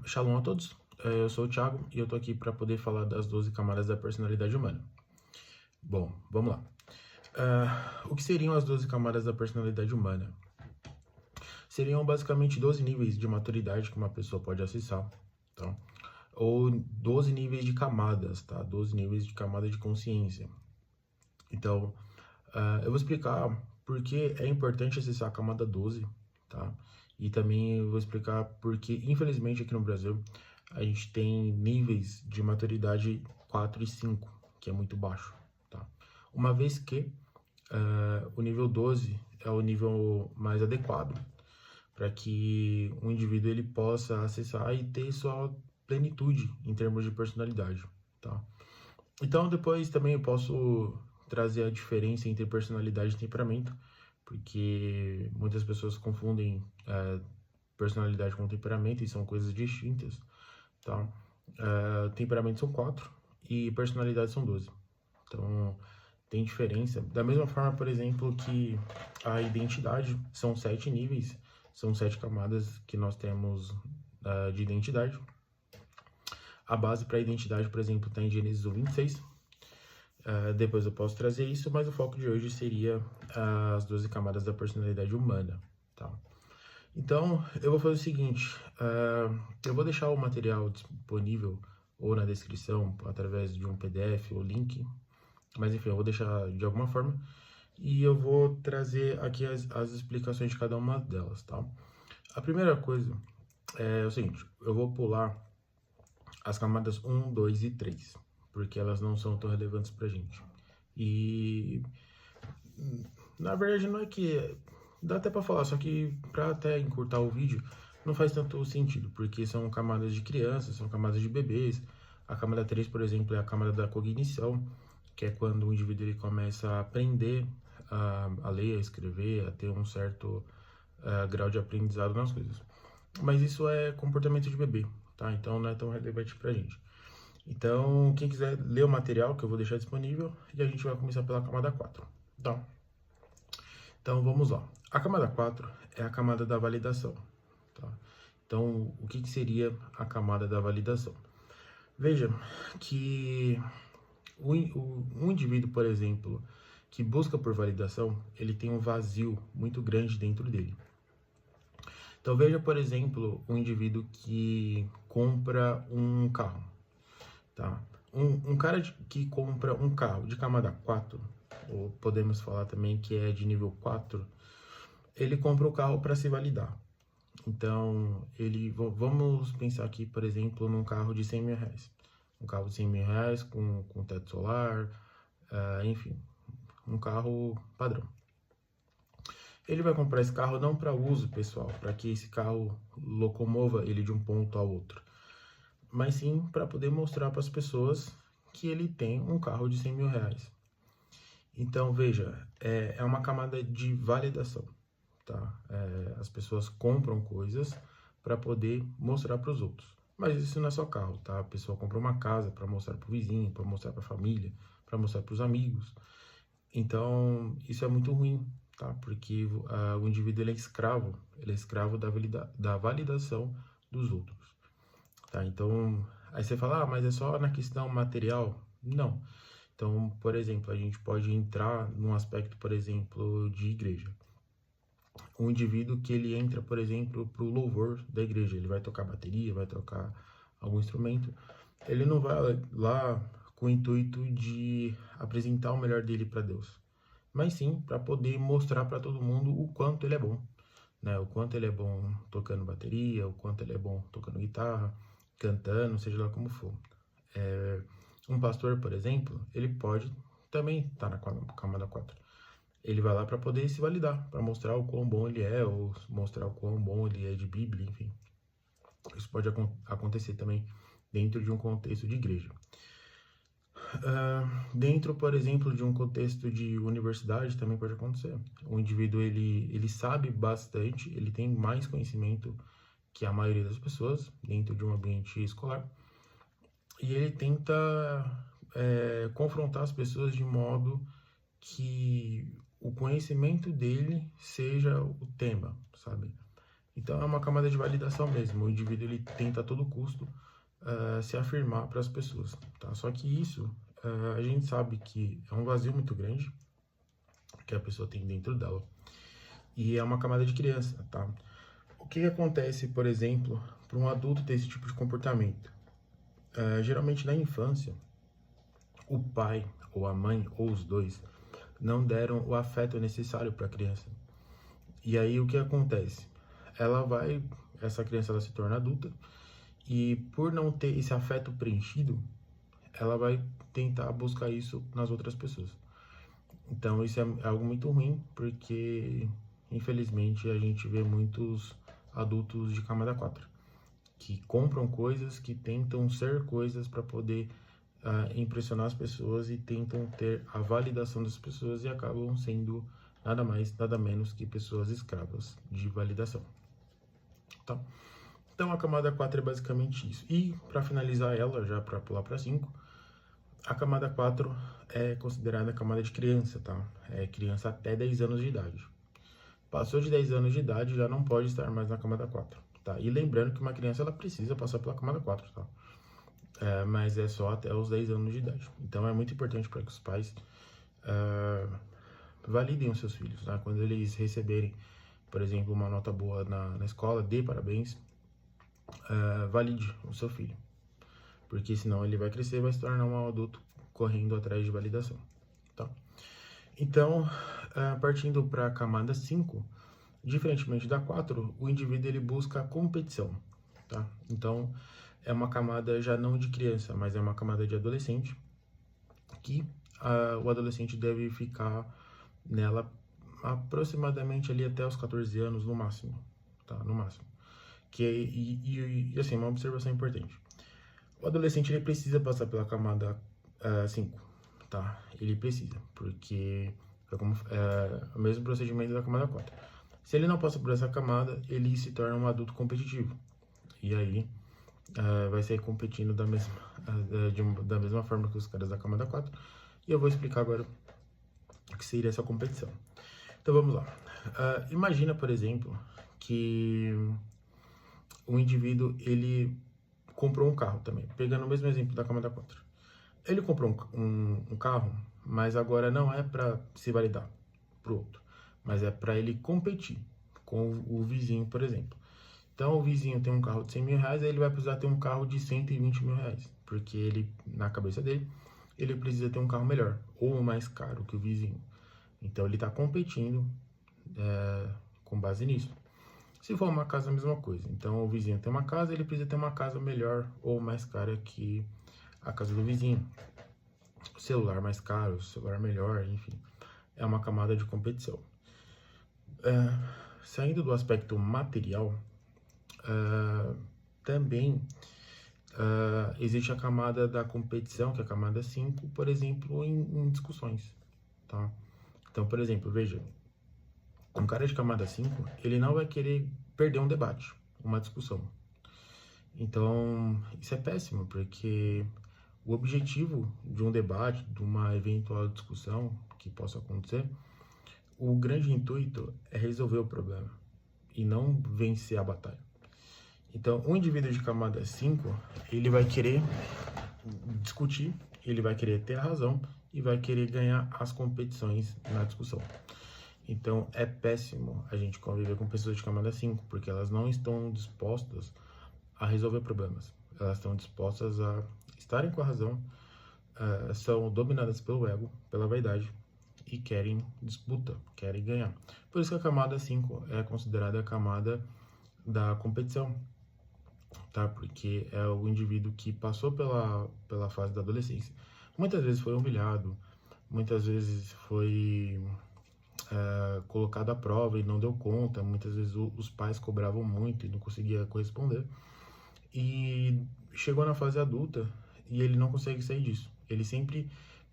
Shalom a todos, eu sou o Thiago e eu tô aqui para poder falar das 12 camadas da personalidade humana. Bom, vamos lá. O que seriam as 12 camadas da personalidade humana? Seriam basicamente 12 níveis de maturidade que uma pessoa pode acessar, tá? Ou 12 níveis de camadas, tá? 12 níveis de camada de consciência. Então, eu vou explicar por que é importante acessar a camada 12, tá? E também eu vou explicar por que, infelizmente, aqui no Brasil, a gente tem níveis de maturidade 4 e 5, que é muito baixo, tá? Uma vez que o nível 12 é o nível mais adequado para que o indivíduo ele possa acessar e ter sua plenitude em termos de personalidade, tá? Então, depois também eu posso trazer a diferença entre personalidade e temperamento, porque muitas pessoas confundem personalidade com temperamento e são coisas distintas, tá? Temperamento são 4 e personalidade são 12. Então, tem diferença. Da mesma forma, por exemplo, que a identidade são 7 níveis, são 7 camadas que nós temos de identidade. A base para a identidade, por exemplo, está em Gênesis 1:26. Depois eu posso trazer isso, mas o foco de hoje seria as 12 camadas da personalidade humana, tá? Então, eu vou fazer o seguinte, eu vou deixar o material disponível ou na descrição, através de um PDF ou link, mas enfim, eu vou deixar de alguma forma, e eu vou trazer aqui as explicações de cada uma delas, tá? A primeira coisa é o seguinte, eu vou pular as camadas 1, 2 e 3, porque elas não são tão relevantes pra gente. E na verdade não é que dá até pra falar, só que pra até encurtar o vídeo não faz tanto sentido, porque são camadas de crianças, são camadas de bebês. A camada 3, por exemplo, é a camada da cognição, que é quando o indivíduo ele começa a aprender a ler, a escrever, a ter um certo grau de aprendizado nas coisas. Mas isso é comportamento de bebê, tá? Então não é tão relevante pra gente. Então, quem quiser ler o material que eu vou deixar disponível, e a gente vai começar pela camada 4, tá? Então, vamos lá. A camada 4 é a camada da validação, tá? Então, o que seria a camada da validação? Veja que um indivíduo, por exemplo, que busca por validação, ele tem um vazio muito grande dentro dele. Então, veja, por exemplo, um indivíduo que compra um carro, tá? Um cara que compra um carro de camada 4, ou podemos falar também que é de nível 4, ele compra o carro para se validar. Então, vamos pensar aqui, por exemplo, num carro de 100 mil reais. Um carro de 100 mil reais com teto solar, enfim, um carro padrão. Ele vai comprar esse carro não para uso pessoal, para que esse carro locomova ele de um ponto ao outro, mas sim para poder mostrar para as pessoas que ele tem um carro de 100 mil reais. Então, veja, é uma camada de validação, tá? As pessoas compram coisas para poder mostrar para os outros. Mas isso não é só carro, tá? A pessoa compra uma casa para mostrar para o vizinho, para mostrar para a família, para mostrar para os amigos. Então, isso é muito ruim, tá? Porque o indivíduo ele é escravo da validação dos outros, tá? Então, aí você fala, mas é só na questão material? Não. Então, por exemplo, a gente pode entrar num aspecto, por exemplo, de igreja. Um indivíduo que ele entra, por exemplo, para o louvor da igreja, ele vai tocar bateria, vai tocar algum instrumento, ele não vai lá com o intuito de apresentar o melhor dele para Deus, mas sim para poder mostrar para todo mundo o quanto ele é bom, né? O quanto ele é bom tocando bateria, o quanto ele é bom tocando guitarra, cantando, seja lá como for. Um pastor, por exemplo, ele pode também estar na camada 4. Ele vai lá para poder se validar, para mostrar o quão bom ele é, ou mostrar o quão bom ele é de Bíblia, enfim. Isso pode acontecer também dentro de um contexto de igreja. Dentro, por exemplo, de um contexto de universidade também pode acontecer. O indivíduo ele sabe bastante, ele tem mais conhecimento que a maioria das pessoas dentro de um ambiente escolar, e ele tenta confrontar as pessoas de modo que o conhecimento dele seja o tema, sabe? Então é uma camada de validação mesmo. O indivíduo ele tenta a todo custo se afirmar para as pessoas, tá? Só que isso a gente sabe que é um vazio muito grande que a pessoa tem dentro dela e é uma camada de criança, tá? O que acontece, por exemplo, para um adulto ter esse tipo de comportamento? Geralmente na infância, o pai ou a mãe ou os dois não deram o afeto necessário para a criança. E aí o que acontece? Essa criança ela se torna adulta e por não ter esse afeto preenchido, ela vai tentar buscar isso nas outras pessoas. Então isso é algo muito ruim, porque infelizmente a gente vê muitos adultos de camada 4 que compram coisas, que tentam ser coisas para poder impressionar as pessoas e tentam ter a validação das pessoas e acabam sendo nada mais, nada menos que pessoas escravas de validação. Tá? Então a camada 4 é basicamente isso. E para finalizar ela, já para pular para 5, a camada 4 é considerada a camada de criança, tá? É criança até 10 anos de idade. Passou de 10 anos de idade, já não pode estar mais na camada 4, tá? E lembrando que uma criança, ela precisa passar pela camada 4, tá? Mas é só até os 10 anos de idade. Então é muito importante para que os pais validem os seus filhos, tá? Quando eles receberem, por exemplo, uma nota boa na escola, dê parabéns, valide o seu filho. Porque senão ele vai crescer e vai se tornar um adulto correndo atrás de validação, tá? Então, partindo para a camada 5, diferentemente da 4, o indivíduo ele busca a competição, tá? Então, é uma camada já não de criança, mas é uma camada de adolescente, que o adolescente deve ficar nela aproximadamente ali até os 14 anos no máximo, tá? No máximo. E assim, uma observação importante. O adolescente ele precisa passar pela camada 5, tá? Ele precisa, porque é o mesmo procedimento da camada 4. Se ele não passa por essa camada, ele se torna um adulto competitivo. E aí vai sair competindo da mesma forma que os caras da camada 4. E eu vou explicar agora o que seria essa competição. Então vamos lá. Imagina, por exemplo, que um indivíduo ele comprou um carro também, pegando o mesmo exemplo da camada 4. Ele comprou um carro, mas agora não é para se validar para o outro, mas é para ele competir com o vizinho, por exemplo. Então o vizinho tem um carro de 100 mil reais, aí ele vai precisar ter um carro de 120 mil reais, porque ele, na cabeça dele, ele precisa ter um carro melhor, ou mais caro que o vizinho. Então ele está competindo com base nisso. Se for uma casa, a mesma coisa. Então o vizinho tem uma casa, ele precisa ter uma casa melhor ou mais cara que a casa do vizinho. O celular mais caro, o celular melhor, enfim. É uma camada de competição. Saindo do aspecto material, também existe a camada da competição, que é a camada 5, por exemplo, em discussões, tá? Então, por exemplo, veja, um cara de camada 5, ele não vai querer perder um debate, uma discussão. Então, isso é péssimo, porque o objetivo de um debate, de uma eventual discussão que possa acontecer, o grande intuito é resolver o problema e não vencer a batalha. Então, um indivíduo de camada 5, ele vai querer discutir, ele vai querer ter a razão e vai querer ganhar as competições na discussão. Então, é péssimo a gente conviver com pessoas de camada 5, porque elas não estão dispostas a resolver problemas. Elas estão dispostas a estarem com a razão, são dominadas pelo ego, pela vaidade, e querem disputa, querem ganhar. Por isso que a camada 5 é considerada a camada da competição, tá? Porque é o indivíduo que passou pela fase da adolescência. Muitas vezes foi humilhado, muitas vezes foi colocado à prova e não deu conta, muitas vezes os pais cobravam muito e não conseguia corresponder. E chegou na fase adulta e ele não consegue sair disso. Ele sempre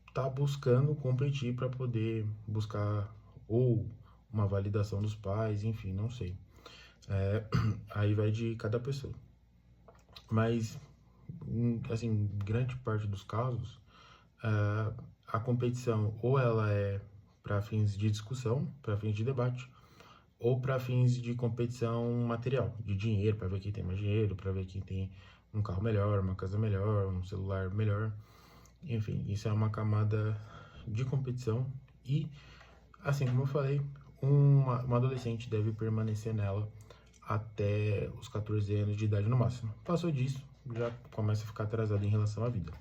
está buscando competir para poder buscar ou uma validação dos pais, enfim, não sei. Aí vai de cada pessoa. Mas, assim, grande parte dos casos, a competição ou ela é para fins de discussão, para fins de debate, ou para fins de competição material, de dinheiro, para ver quem tem mais dinheiro, para ver quem tem um carro melhor, uma casa melhor, um celular melhor. Enfim, isso é uma camada de competição e, assim como eu falei, uma adolescente deve permanecer nela até os 14 anos de idade no máximo. Passou disso, já começa a ficar atrasado em relação à vida,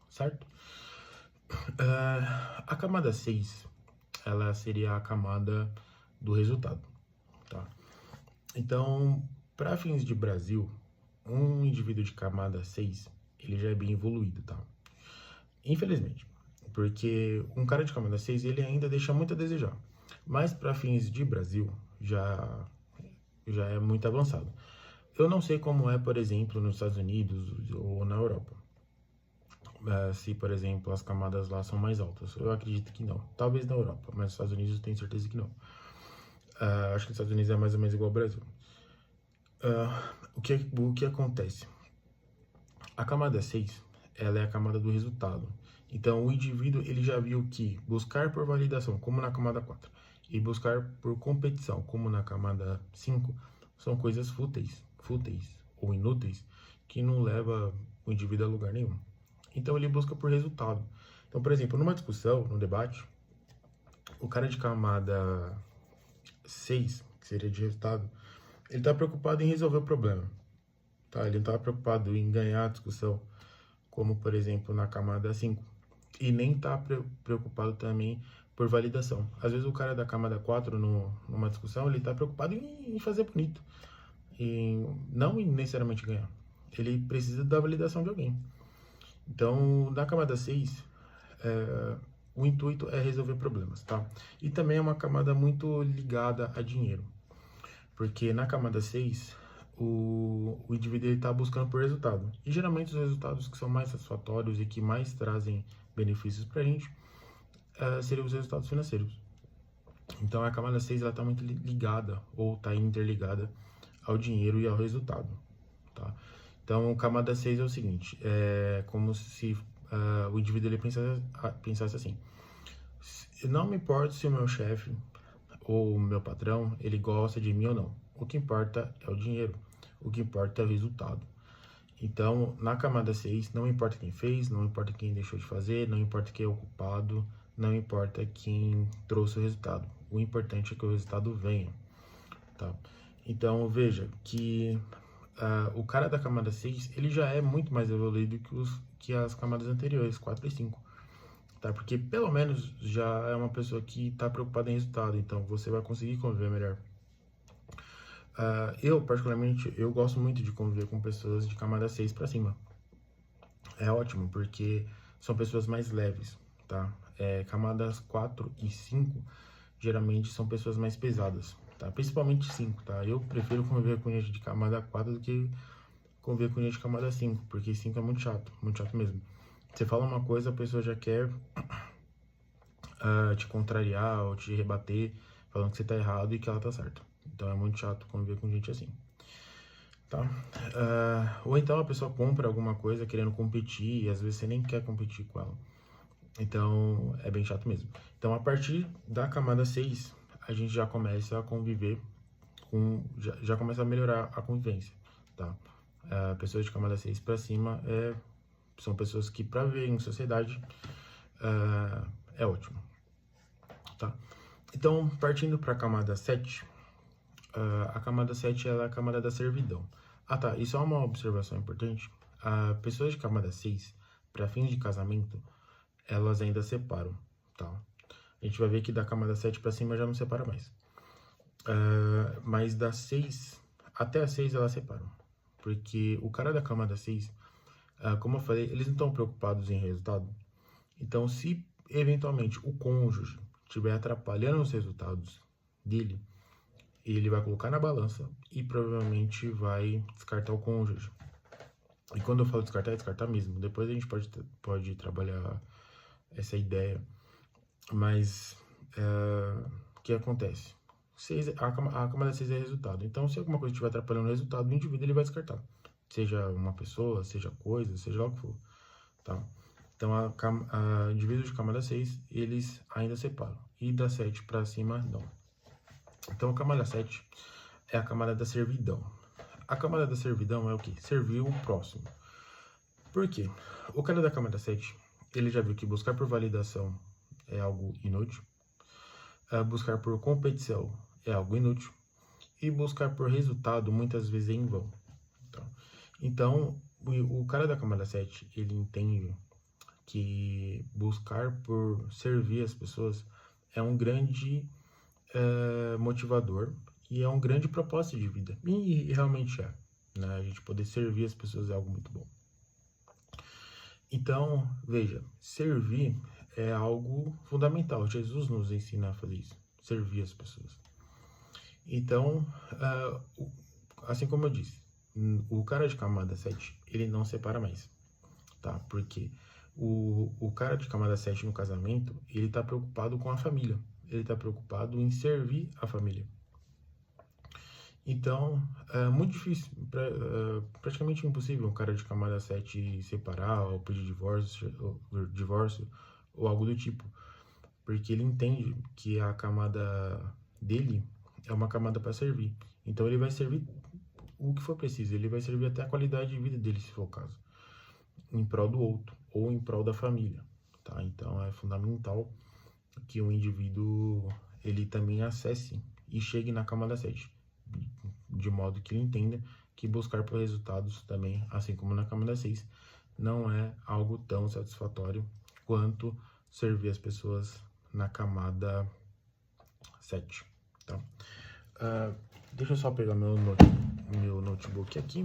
certo? A camada 6, ela seria a camada do resultado, tá? Então, para fins de Brasil, um indivíduo de camada 6, ele já é bem evoluído, tá? Infelizmente, porque um cara de camada 6, ele ainda deixa muito a desejar. Mas para fins de Brasil, já é muito avançado. Eu não sei como é, por exemplo, nos Estados Unidos ou na Europa. Se, por exemplo, as camadas lá são mais altas. Eu acredito que não. Talvez na Europa, mas nos Estados Unidos eu tenho certeza que não. Acho que nos Estados Unidos é mais ou menos igual ao Brasil. O que acontece? A camada 6, ela é a camada do resultado. Então, o indivíduo ele já viu que buscar por validação, como na camada 4, e buscar por competição, como na camada 5, são coisas fúteis ou inúteis, que não leva o indivíduo a lugar nenhum. Então, ele busca por resultado. Então, por exemplo, numa discussão, num debate, o cara de camada 6, que seria de resultado, ele está preocupado em resolver o problema. Tá? Ele não está preocupado em ganhar a discussão, como, por exemplo, na camada 5. E nem está preocupado também por validação. Às vezes o cara da camada 4, numa discussão, ele está preocupado em fazer bonito. E não em necessariamente ganhar. Ele precisa da validação de alguém. Então, na camada 6, o intuito é resolver problemas, tá? E também é uma camada muito ligada a dinheiro. Porque na camada 6, o indivíduo está buscando por resultado. E geralmente os resultados que são mais satisfatórios e que mais trazem benefícios para a gente seriam os resultados financeiros. Então a camada 6 está muito ligada ou está interligada ao dinheiro e ao resultado. Tá? Então, camada 6 é o seguinte, é como se o indivíduo ele pensasse assim: não me importa se o meu chefe ou o meu patrão ele gosta de mim ou não. O que importa é o dinheiro. O que importa é o resultado. Então, na camada 6, não importa quem fez, não importa quem deixou de fazer, não importa quem é o culpado, não importa quem trouxe o resultado. O importante é que o resultado venha. Tá? Então, veja que o cara da camada 6, ele já é muito mais evoluído que as camadas anteriores, 4 e 5. Tá? Porque pelo menos já é uma pessoa que está preocupada em resultado, então você vai conseguir conviver melhor. Eu, particularmente, eu gosto muito de conviver com pessoas de camada 6 para cima. É ótimo, porque são pessoas mais leves, tá? Camadas 4 e 5, geralmente são pessoas mais pesadas, tá? Principalmente 5, tá? Eu prefiro conviver com gente de camada 4 do que conviver com gente de camada 5, porque 5 é muito chato mesmo. Você fala uma coisa, a pessoa já quer te contrariar ou te rebater, falando que você tá errado e que ela tá certa. Então é muito chato conviver com gente assim, tá? Ou então a pessoa compra alguma coisa querendo competir e às vezes você nem quer competir com ela. Então é bem chato mesmo. Então a partir da camada 6, a gente já começa a conviver já começa a melhorar a convivência, tá? Pessoas de camada 6 para cima são pessoas que para viver em sociedade é ótimo, tá? Então, partindo para a camada 7, a camada 7 ela é a camada da servidão. Tá, isso é uma observação importante. Pessoas de camada 6, para fins de casamento, elas ainda separam, tá? A gente vai ver que da camada 7 para cima já não separa mais. Mas da 6 até a 6 elas separam. Porque o cara da camada 6, como eu falei, eles não estão preocupados em resultado. Então, se eventualmente o cônjuge estiver atrapalhando os resultados dele, ele vai colocar na balança e provavelmente vai descartar o cônjuge. E quando eu falo descartar, é descartar mesmo. Depois a gente pode trabalhar essa ideia. Mas o que acontece? A camada 6 é resultado. Então, se alguma coisa estiver atrapalhando o resultado do indivíduo, ele vai descartar. Seja uma pessoa, seja coisa, seja lá o que for. Tá? Então, indivíduos de camada 6, eles ainda separam. E da 7 para cima, não. Então, a camada 7 é a camada da servidão. A camada da servidão é o quê? Servir o próximo. Por quê? O cara da camada 7, ele já viu que buscar por validação é algo inútil, buscar por competição é algo inútil, e buscar por resultado muitas vezes é em vão. Então, o cara da camada 7, ele entende que buscar por servir as pessoas é um grande motivador e é um grande propósito de vida. E realmente é. Né? A gente poder servir as pessoas é algo muito bom. Então, veja, servir é algo fundamental. Jesus nos ensina a fazer isso, servir as pessoas. Então, assim como eu disse, o cara de camada 7, ele não separa mais, tá? Porque o cara de camada 7 no casamento, ele tá preocupado com a família, ele tá preocupado em servir a família. Então, é muito difícil, praticamente impossível um cara de camada 7 separar ou pedir divórcio ou algo do tipo, porque ele entende que a camada dele é uma camada para servir. Então, ele vai servir o que for preciso, ele vai servir até a qualidade de vida dele, se for o caso, em prol do outro ou em prol da família, tá? Então, é fundamental que o indivíduo ele também acesse e chegue na camada 7, de modo que ele entenda que buscar por resultados também, assim como na camada 6, não é algo tão satisfatório quanto servir as pessoas na camada 7, tá? Deixa eu só pegar meu notebook aqui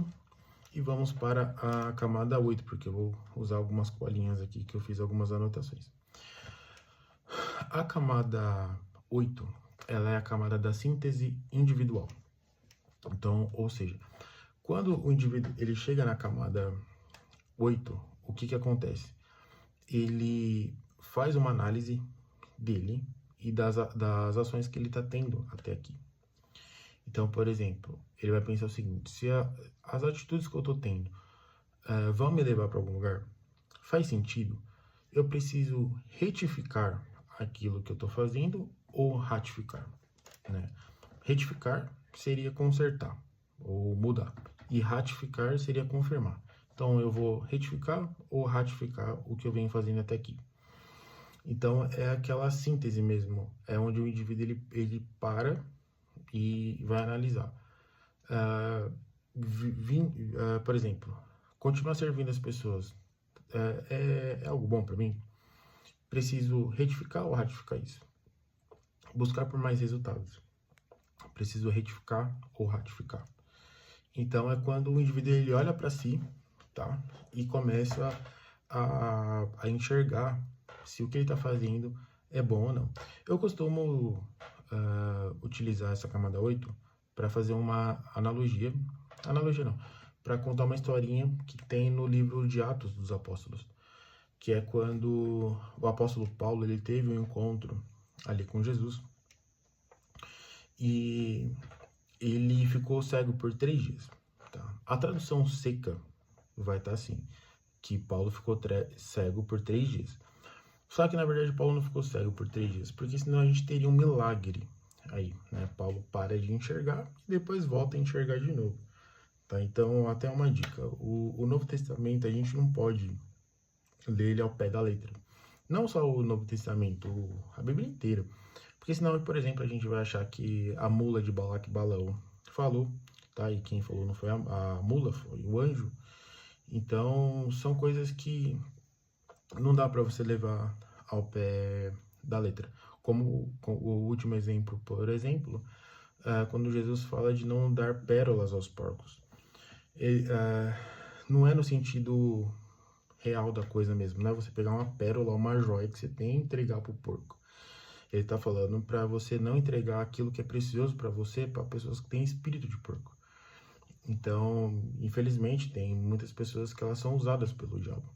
e vamos para a camada 8, porque eu vou usar algumas colinhas aqui que eu fiz algumas anotações. A camada 8, ela é a camada da síntese individual. Então, ou seja, quando o indivíduo ele chega na camada 8, o que acontece? Ele faz uma análise dele e das ações que ele está tendo até aqui. Então, por exemplo, ele vai pensar o seguinte: se as atitudes que eu estou tendo vão me levar para algum lugar, faz sentido? Eu preciso retificar aquilo que eu estou fazendo ou ratificar, né? Retificar seria consertar ou mudar, e ratificar seria confirmar. Então, eu vou retificar ou ratificar o que eu venho fazendo até aqui. Então, é aquela síntese mesmo, é onde o indivíduo ele para e vai analisar. Por exemplo, continuar servindo as pessoas é algo bom para mim? Preciso retificar ou ratificar isso? Buscar por mais resultados. Preciso retificar ou ratificar. Então, é quando o indivíduo ele olha para si, tá? E começa a enxergar se o que ele está fazendo é bom ou não. Eu costumo utilizar essa camada 8 para fazer uma analogia não, para contar uma historinha que tem no livro de Atos dos Apóstolos, que é quando o apóstolo Paulo ele teve um encontro ali com Jesus e ele ficou cego por 3 dias. Tá? A tradução seca vai estar assim, que Paulo ficou cego por 3 dias. Só que, na verdade, Paulo não ficou cego por 3 dias, porque senão a gente teria um milagre aí, né? Paulo para de enxergar e depois volta a enxergar de novo, tá? Então, até uma dica, o Novo Testamento a gente não pode ler ele ao pé da letra. Não só o Novo Testamento, a Bíblia inteira. Porque senão, por exemplo, a gente vai achar que a mula de Balaque e Balaão falou, tá? E quem falou não foi a mula, foi o anjo. Então, são coisas que não dá para você levar ao pé da letra. Como o último exemplo, por exemplo, quando Jesus fala de não dar pérolas aos porcos. Não é no sentido real da coisa mesmo, não é você pegar uma pérola, uma joia que você tem e entregar para o porco. Ele está falando para você não entregar aquilo que é precioso para você para pessoas que têm espírito de porco. Então, infelizmente, tem muitas pessoas que elas são usadas pelo diabo.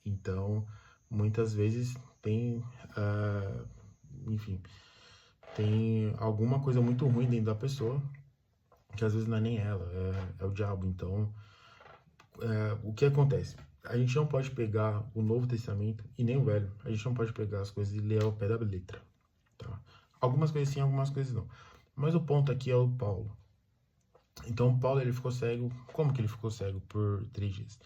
Então, muitas vezes tem, enfim, tem alguma coisa muito ruim dentro da pessoa, que às vezes não é nem ela, é o diabo. Então, o que acontece? A gente não pode pegar o Novo Testamento e nem o Velho. A gente não pode pegar as coisas e ler ao pé da letra, tá? Algumas coisas sim, algumas coisas não. Mas o ponto aqui é o Paulo. Então, o Paulo, ele ficou cego. Como que ele ficou cego por 3 dias?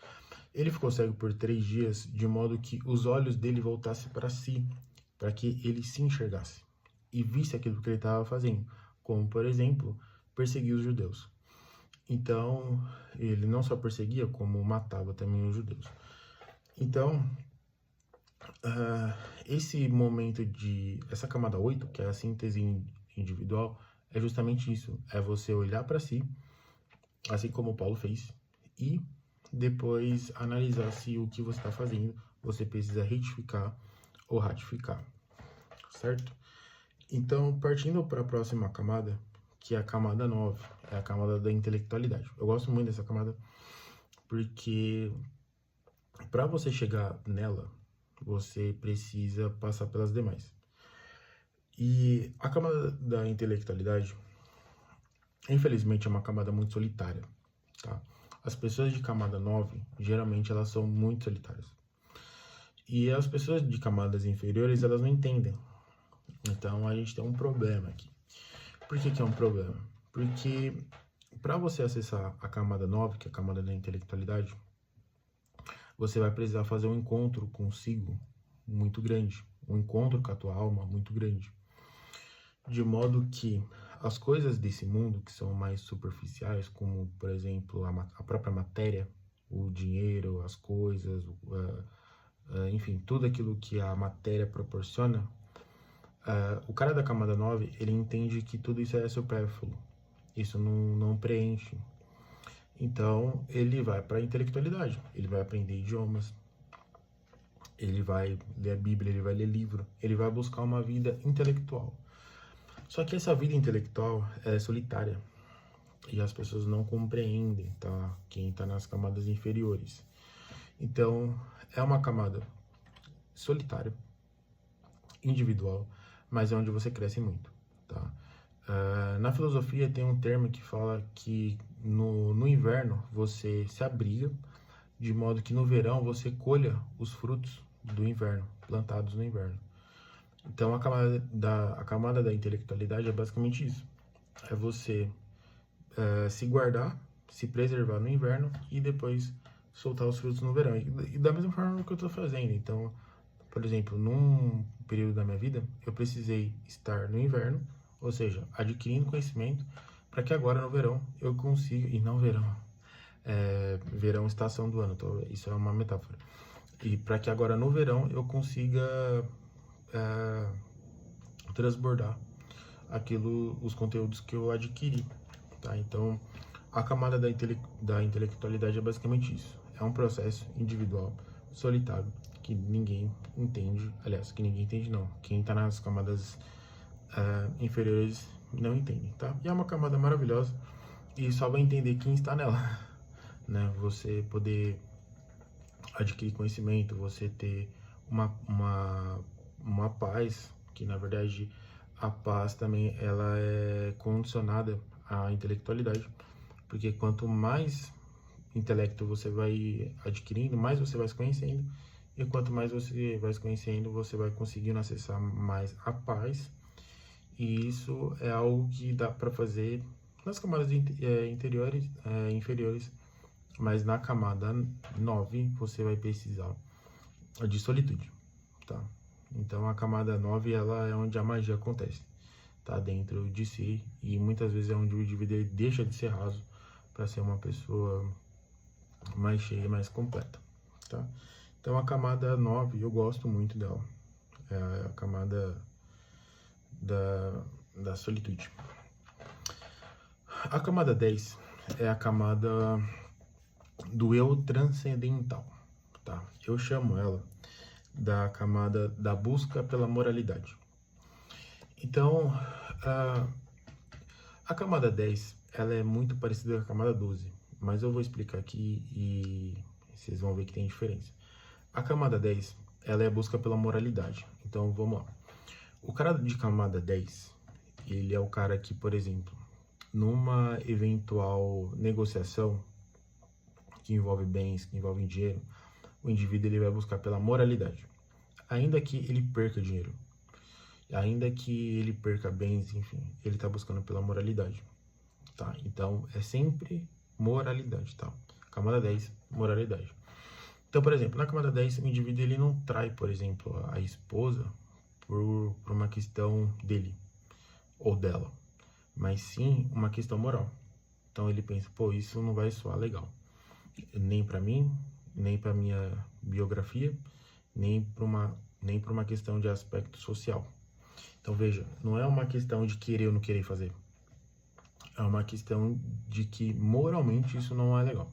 Ele ficou cego por 3 dias de modo que os olhos dele voltassem para si, para que ele se enxergasse e visse aquilo que ele estava fazendo, como, por exemplo, perseguir os judeus. Então, ele não só perseguia, como matava também os judeus. Então, esse momento essa camada 8, que é a síntese individual, é justamente isso. É você olhar para si, assim como o Paulo fez, e depois analisar se o que você está fazendo você precisa retificar ou ratificar, certo? Então, partindo para a próxima camada, que é a camada 9, é a camada da intelectualidade. Eu gosto muito dessa camada porque para você chegar nela, você precisa passar pelas demais. E a camada da intelectualidade, infelizmente, é uma camada muito solitária, tá? As pessoas de camada 9, geralmente, elas são muito solitárias. E as pessoas de camadas inferiores, elas não entendem. Então, a gente tem um problema aqui. Por que é um problema? Porque para você acessar a camada 9, que é a camada da intelectualidade, você vai precisar fazer um encontro consigo muito grande. Um encontro com a tua alma muito grande. De modo que as coisas desse mundo, que são mais superficiais, como, por exemplo, a própria matéria, o dinheiro, as coisas, enfim, tudo aquilo que a matéria proporciona, o cara da camada 9, ele entende que tudo isso é supérfluo, isso não preenche. Então, ele vai para a intelectualidade, ele vai aprender idiomas, ele vai ler a Bíblia, ele vai ler livro, ele vai buscar uma vida intelectual. Só que essa vida intelectual é solitária e as pessoas não compreendem, tá? Quem está nas camadas inferiores. Então, é uma camada solitária, individual, mas é onde você cresce muito, tá? Na filosofia tem um termo que fala que no inverno você se abriga, de modo que no verão você colha os frutos do inverno, plantados no inverno. Então, a camada da intelectualidade é basicamente isso. É você se guardar, se preservar no inverno e depois soltar os frutos no verão. E da mesma forma que eu estou fazendo. Então, por exemplo, num período da minha vida, eu precisei estar no inverno, ou seja, adquirindo conhecimento, para que agora no verão eu consiga, e não verão, verão estação do ano, então isso é uma metáfora. E para que agora no verão eu consiga transbordar os conteúdos que eu adquiri, tá? Então, a camada da intelectualidade é basicamente isso. É um processo individual, solitário, que ninguém entende. Aliás, que ninguém entende não. Quem tá nas camadas inferiores não entende, tá? E é uma camada maravilhosa e só vai entender quem está nela, né? Você poder adquirir conhecimento, você ter uma paz, que na verdade a paz também ela é condicionada à intelectualidade, porque quanto mais intelecto você vai adquirindo, mais você vai se conhecendo, e quanto mais você vai se conhecendo, você vai conseguindo acessar mais a paz, e isso é algo que dá para fazer nas camadas inferiores, mas na camada 9 você vai precisar de solitude, tá? Então a camada 9 ela é onde a magia acontece, tá dentro de si, e muitas vezes é onde o indivíduo deixa de ser raso para ser uma pessoa mais cheia, mais completa, tá? Então a camada 9 eu gosto muito dela, é a camada da solitude. A camada 10 é a camada do eu transcendental, tá? Eu chamo ela da camada da busca pela moralidade. Então, a camada 10, ela é muito parecida com a camada 12, mas eu vou explicar aqui e vocês vão ver que tem diferença. A camada 10, ela é a busca pela moralidade. Então, vamos lá. O cara de camada 10, ele é o cara que, por exemplo, numa eventual negociação que envolve bens, que envolve dinheiro, o indivíduo ele vai buscar pela moralidade, ainda que ele perca dinheiro. ainda que ele perca bens, enfim, ele está buscando pela moralidade, tá? Então, é sempre moralidade, tá? Camada 10, moralidade. Então, por exemplo, na camada 10, o indivíduo ele não trai, por exemplo, a esposa por uma questão dele ou dela, mas sim uma questão moral. Então ele pensa, pô, isso não vai soar legal, nem para mim, nem para minha biografia, nem para uma questão de aspecto social. Então veja, não é uma questão de querer ou não querer fazer, é uma questão de que moralmente isso não é legal.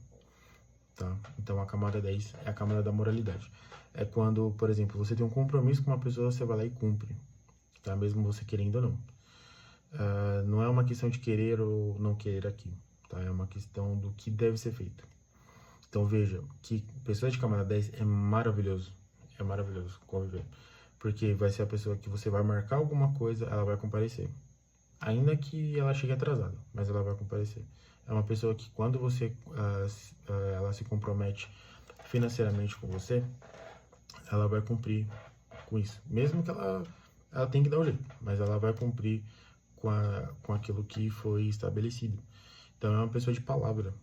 Tá? Então a camada 10 é a camada da moralidade. É quando, por exemplo, você tem um compromisso com uma pessoa, você vai lá e cumpre, tá? Mesmo você querendo ou não. Não é uma questão de querer ou não querer aqui, tá? É uma questão do que deve ser feito. Então veja, que pessoa de camada 10 é maravilhoso conviver. Porque vai ser a pessoa que você vai marcar alguma coisa, ela vai comparecer. Ainda que ela chegue atrasada, mas ela vai comparecer. É uma pessoa que quando você ela se compromete financeiramente com você, ela vai cumprir com isso. Mesmo que ela tenha que dar um jeito, mas ela vai cumprir com aquilo que foi estabelecido. Então é uma pessoa de palavra,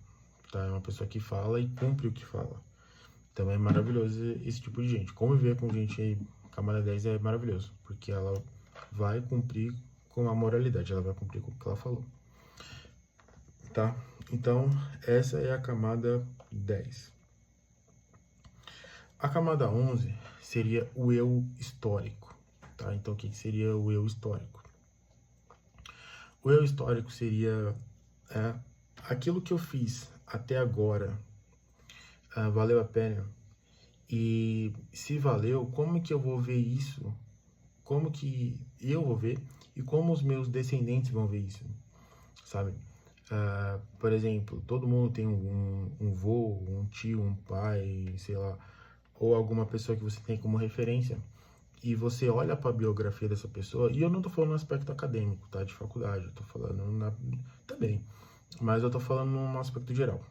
tá? É uma pessoa que fala e cumpre o que fala. Então é maravilhoso esse tipo de gente. Conviver com gente aí, camada 10 é maravilhoso, porque ela vai cumprir com a moralidade, ela vai cumprir com o que ela falou. Tá? Então, essa é a camada 10. A camada 11 seria o eu histórico, tá? Então, o que seria o eu histórico? O eu histórico seria aquilo que eu fiz até agora, valeu a pena? E se valeu, como que eu vou ver isso? Como que eu vou ver e como os meus descendentes vão ver isso, sabe? Por exemplo, todo mundo tem um vô, um tio, um pai, sei lá, ou alguma pessoa que você tem como referência, e você olha para a biografia dessa pessoa, e eu não tô falando no aspecto acadêmico, tá, de faculdade, eu tô falando também, mas eu tô falando num aspecto geral.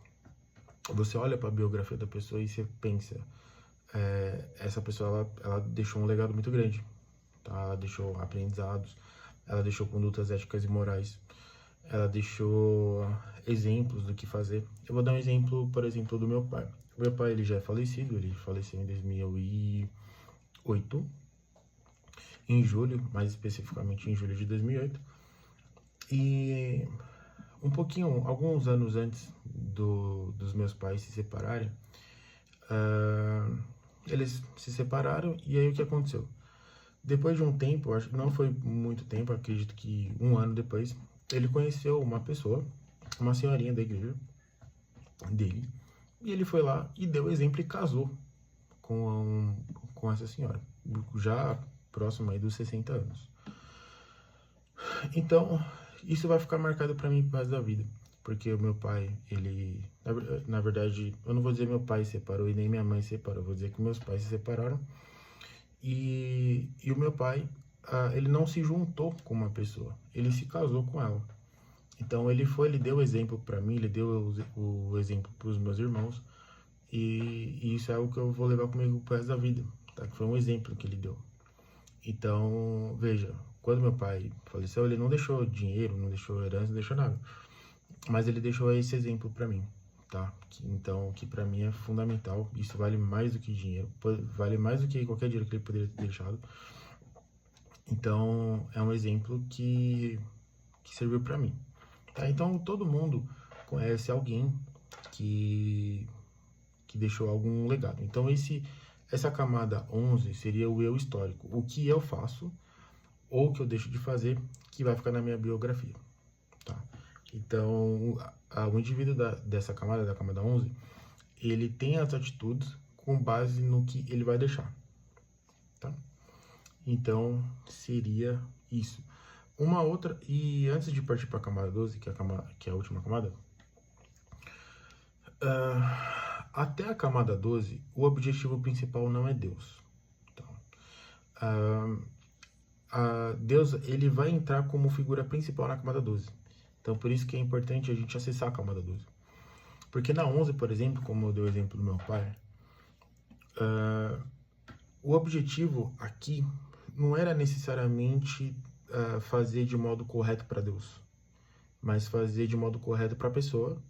Você olha para a biografia da pessoa e você pensa, essa pessoa, ela deixou um legado muito grande, tá? Ela deixou aprendizados, ela deixou condutas éticas e morais, ela deixou exemplos do que fazer. Eu vou dar um exemplo, por exemplo, do meu pai. O meu pai, ele já é falecido, ele faleceu em 2008, em julho, mais especificamente em julho de 2008. E alguns anos antes dos meus pais se separarem, eles se separaram e aí o que aconteceu? Depois de um tempo, acho que não foi muito tempo, acredito que um ano depois, ele conheceu uma pessoa, uma senhorinha da igreja dele, e ele foi lá e deu exemplo e casou com essa senhora, já próximo aí dos 60 anos. Então, isso vai ficar marcado para mim pro resto da vida, porque o meu pai, ele, na verdade, eu não vou dizer meu pai se separou e nem minha mãe se separou, eu vou dizer que meus pais se separaram, e o meu pai, ele não se juntou com uma pessoa, ele se casou com ela. Então ele deu exemplo para mim, ele deu o exemplo para os meus irmãos, e isso é algo que eu vou levar comigo pro resto da vida, tá? Que foi um exemplo que ele deu. Então, veja, quando meu pai faleceu, ele não deixou dinheiro, não deixou herança, não deixou nada, mas ele deixou esse exemplo para mim, tá? Então, que para mim é fundamental, isso vale mais do que dinheiro, vale mais do que qualquer dinheiro que ele poderia ter deixado. Então, é um exemplo que serviu para mim. Tá? Então, todo mundo conhece alguém que deixou algum legado. Então, essa camada 11 seria o eu histórico. O que eu faço ou o que eu deixo de fazer que vai ficar na minha biografia. Tá? Então, o indivíduo dessa camada, da camada 11, ele tem as atitudes com base no que ele vai deixar. Tá? Então, seria isso. Uma outra, e antes de partir para a camada 12, que é a última camada, até a camada 12, o objetivo principal não é Deus. Então, Deus, ele vai entrar como figura principal na camada 12. Então, por isso que é importante a gente acessar a camada 12. Porque na 11, por exemplo, como eu dei o exemplo do meu pai, o objetivo aqui não era necessariamente fazer de modo correto para Deus, mas fazer de modo correto para a pessoa,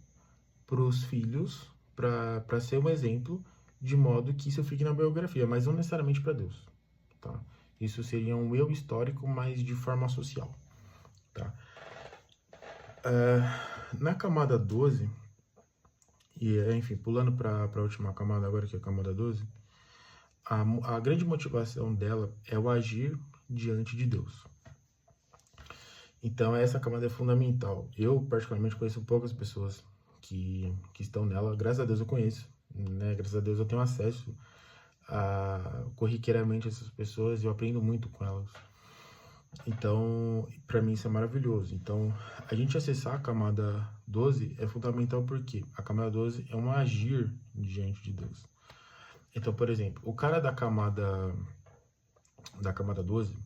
para os filhos, para ser um exemplo, de modo que isso fique na biografia, mas não necessariamente para Deus, tá? Isso seria um eu histórico, mas de forma social, tá? Na camada 12, e enfim, pulando para a última camada agora, que é a camada 12, a grande motivação dela é o agir diante de Deus. Então, essa camada é fundamental. Eu, particularmente, conheço poucas pessoas que estão nela. Graças a Deus eu conheço, né? Graças a Deus eu tenho acesso corriqueiramente a essas pessoas e eu aprendo muito com elas. Então, para mim isso é maravilhoso. Então, a gente acessar a camada 12 é fundamental porque a camada 12 é um agir diante de Deus. Então, por exemplo, o cara da camada 12,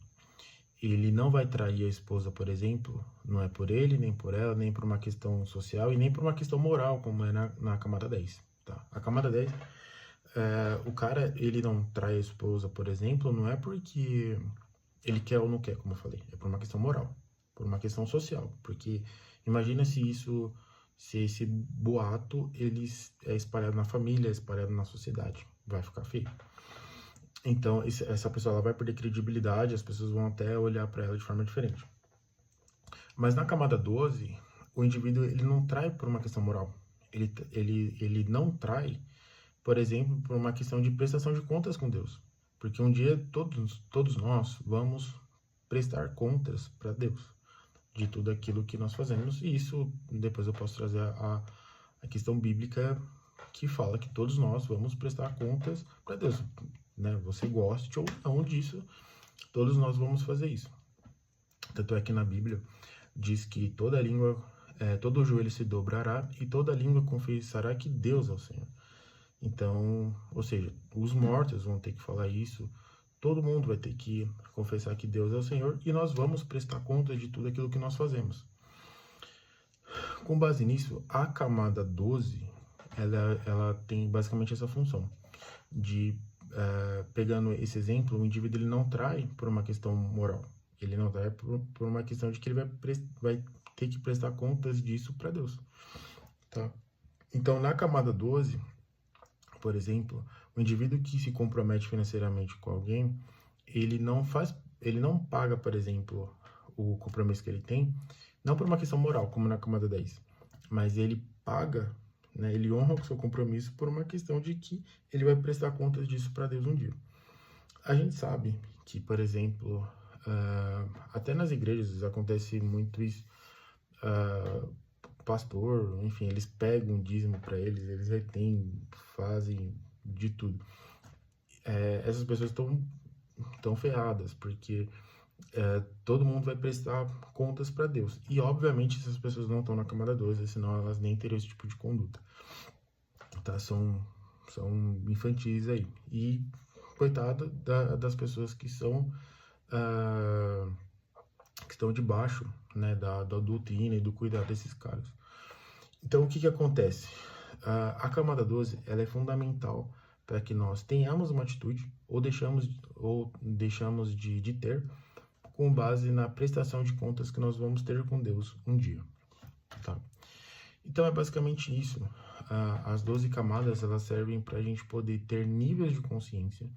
ele não vai trair a esposa, por exemplo, não é por ele, nem por ela, nem por uma questão social e nem por uma questão moral, como é na camada 10, tá? A camada 10, o cara, ele não trai a esposa, por exemplo, não é porque ele quer ou não quer, como eu falei, é por uma questão moral, por uma questão social, porque imagina se esse boato, ele é espalhado na família, é espalhado na sociedade, vai ficar feio. Então, essa pessoa ela vai perder credibilidade, as pessoas vão até olhar para ela de forma diferente. Mas na camada 12, o indivíduo ele não trai por uma questão moral. Ele não trai, por exemplo, por uma questão de prestação de contas com Deus. Porque um dia todos nós vamos prestar contas para Deus de tudo aquilo que nós fazemos. E isso, depois eu posso trazer a questão bíblica que fala que todos nós vamos prestar contas para Deus. Né? Você goste ou não disso, todos nós vamos fazer isso. Tanto é que na Bíblia diz que toda língua, todo joelho se dobrará e toda língua confessará que Deus é o Senhor. Então, ou seja, os mortos vão ter que falar isso, todo mundo vai ter que confessar que Deus é o Senhor e nós vamos prestar conta de tudo aquilo que nós fazemos. Com base nisso, a camada 12, ela tem basicamente essa função de, pegando esse exemplo, o indivíduo ele não trai por uma questão moral, ele não trai por uma questão de que ele vai ter que prestar contas disso para Deus, tá? Então, na camada 12, por exemplo, o indivíduo que se compromete financeiramente com alguém, ele não paga, por exemplo, o compromisso que ele tem, não por uma questão moral, como na camada 10, mas ele paga, né, ele honra o seu compromisso por uma questão de que ele vai prestar contas disso para Deus um dia. A gente sabe que, por exemplo, até nas igrejas acontece muito isso, pastor, enfim, eles pegam um dízimo para eles retêm, fazem de tudo. Essas pessoas estão ferradas, porque todo mundo vai prestar contas para Deus. E, obviamente, essas pessoas não estão na camada 12, senão elas nem teriam esse tipo de conduta. Tá? São infantis aí. E, coitado das pessoas que estão debaixo, né, da doutrina e do cuidado desses caras. Então, o que acontece? A camada 12 ela é fundamental para que nós tenhamos uma atitude ou deixamos de ter com base na prestação de contas que nós vamos ter com Deus um dia. Tá? Então, é basicamente isso. As 12 camadas elas servem para a gente poder ter níveis de consciência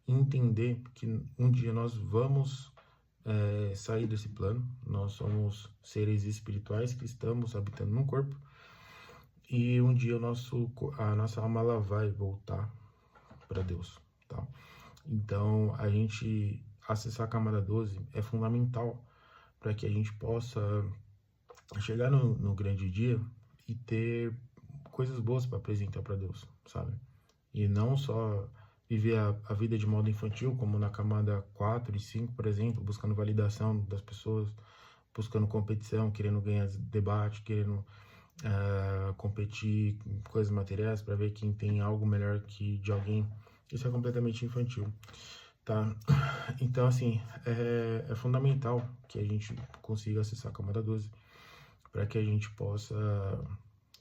e entender que um dia nós vamos sair desse plano. Nós somos seres espirituais que estamos habitando num corpo e um dia a nossa alma ela vai voltar para Deus, tá? Então, a gente acessar a camada 12 é fundamental para que a gente possa chegar no grande dia e ter coisas boas para apresentar para Deus, sabe? E não só viver a vida de modo infantil, como na camada 4 e 5, por exemplo, buscando validação das pessoas, buscando competição, querendo ganhar debate, querendo competir com coisas materiais para ver quem tem algo melhor que de alguém. Isso é completamente infantil, tá? Então, assim, é fundamental que a gente consiga acessar a camada 12 para que a gente possa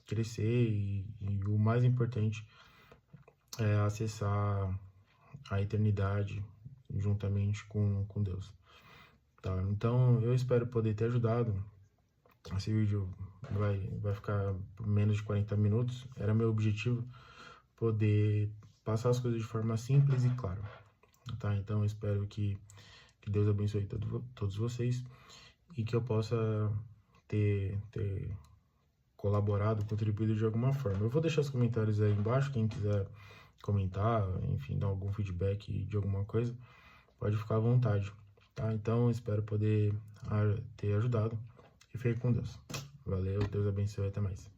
crescer e o mais importante é acessar a eternidade juntamente com Deus, tá? Então, eu espero poder ter ajudado. Esse vídeo vai ficar por menos de 40 minutos. Era meu objetivo poder passar as coisas de forma simples e clara, tá? Então, eu espero que Deus abençoe todos vocês e que eu possa ter colaborado, contribuído de alguma forma. Eu vou deixar os comentários aí embaixo, quem quiser comentar, enfim, dar algum feedback de alguma coisa, pode ficar à vontade, tá? Então, espero poder ter ajudado e fique com Deus. Valeu, Deus abençoe, até mais.